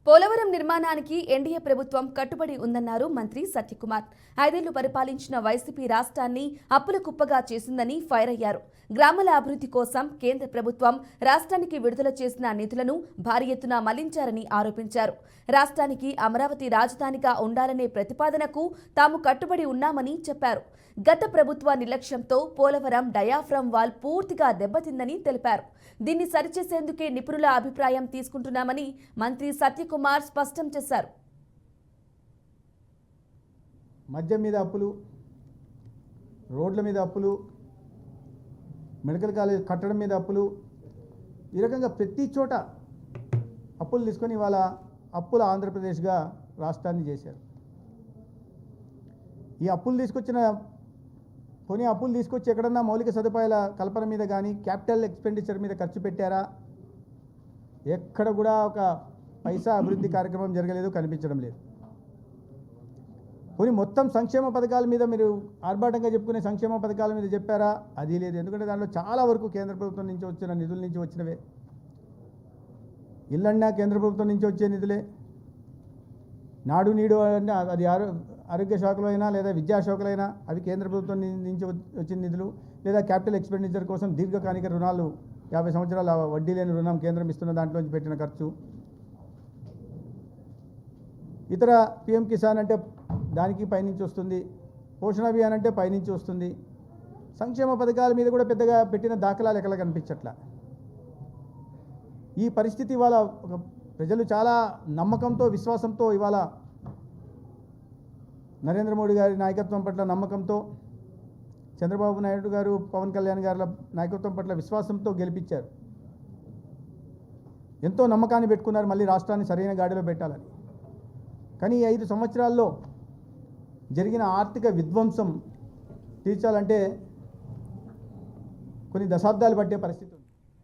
పోలవరం నిర్మాణానికి ఎన్డీఏ ప్రభుత్వం కట్టుబడి ఉందన్నారు మంత్రి సత్యకుమార్. 5 ఏళ్లు పరిపాలించిన వైసీపీ రాష్ట్రాన్ని అప్పుల కుప్పగా చేసిందని ఫైర్ అయ్యారు. గ్రామాల అభివృద్ధి కోసం కేంద్ర ప్రభుత్వం రాష్ట్రానికి విడుదల చేసిన నిధులను భారీ ఎత్తున మళ్లించారని ఆరోపించారు. రాష్ట్రానికి అమరావతి రాజధానిగా ఉండాలనే ప్రతిపాదనకు తాము కట్టుబడి ఉన్నామని చెప్పారు. గత ప్రభుత్వ నిర్లక్ష్యంతో పోలవరం డయాఫ్రమ్ వాల్ పూర్తిగా దెబ్బతిందని తెలిపారు. దీన్ని సరిచేసేందుకే నిపుణుల అభిప్రాయం తీసుకుంటున్నామని మంత్రి సత్యకుమార్ స్పష్టం చేశారు. మద్యం మీద అప్పులు, రోడ్ల మీద అప్పులు, మెడికల్ కాలేజ్ కట్టడం మీద అప్పులు, ఈ రకంగా ప్రతి చోట అప్పులు తీసుకొని వాళ్ళ అప్పుల ఆంధ్రప్రదేశ్గా రాష్ట్రాన్ని చేశారు. ఈ అప్పులు తీసుకొచ్చి ఎక్కడన్నా మౌలిక సదుపాయాల కల్పన మీద కానీ క్యాపిటల్ ఎక్స్పెండిచర్ మీద ఖర్చు పెట్టారా? ఎక్కడ కూడా ఒక పైసా అభివృద్ధి కార్యక్రమం జరగలేదు, కనిపించడం లేదు. పోనీ మొత్తం సంక్షేమ పథకాల మీద మీరు ఆర్భాటంగా చెప్పుకునే సంక్షేమ పథకాల మీద చెప్పారా? అది లేదు. ఎందుకంటే దాంట్లో చాలా వరకు కేంద్ర ప్రభుత్వం నుంచి వచ్చిన నిధుల నుంచి వచ్చినవే. ఇళ్ళన్నా కేంద్ర ప్రభుత్వం నుంచి వచ్చే నిధులే. నాడు నీడు అంటే అది ఆరోగ్య శాఖలో అయినా లేదా విద్యాశాఖలో అయినా అవి కేంద్ర ప్రభుత్వం నుంచి వచ్చిన నిధులు, లేదా క్యాపిటల్ ఎక్స్పెండిచర్ కోసం దీర్ఘకాలిక రుణాలు 50 సంవత్సరాల వడ్డీ లేని రుణం కేంద్రం ఇస్తున్న దాంట్లోంచి పెట్టిన ఖర్చు. ఇతర పిఎం కిసాన్ అంటే దానికి పైనుంచి వస్తుంది, పోషణ అభియాన్ అంటే పైనుంచి వస్తుంది. సంక్షేమ పథకాల మీద కూడా పెద్దగా పెట్టిన దాఖలాలు ఎక్కడ కనిపించట్లా. ఈ పరిస్థితి ఇవాళ ప్రజలు చాలా నమ్మకంతో, విశ్వాసంతో ఇవాళ నరేంద్ర మోడీ గారి నాయకత్వం పట్ల నమ్మకంతో, చంద్రబాబు నాయుడు గారు, పవన్ కళ్యాణ్ గారి నాయకత్వం పట్ల విశ్వాసంతో గెలిపించారు. ఎంతో నమ్మకాన్ని పెట్టుకున్నారు మళ్ళీ రాష్ట్రాన్ని సరైన గాడిలో పెట్టాలని. కానీ ఈ 5 సంవత్సరాల్లో జరిగిన ఆర్థిక విధ్వంసం తీర్చాలంటే కొన్ని దశాబ్దాలు పట్టే పరిస్థితి.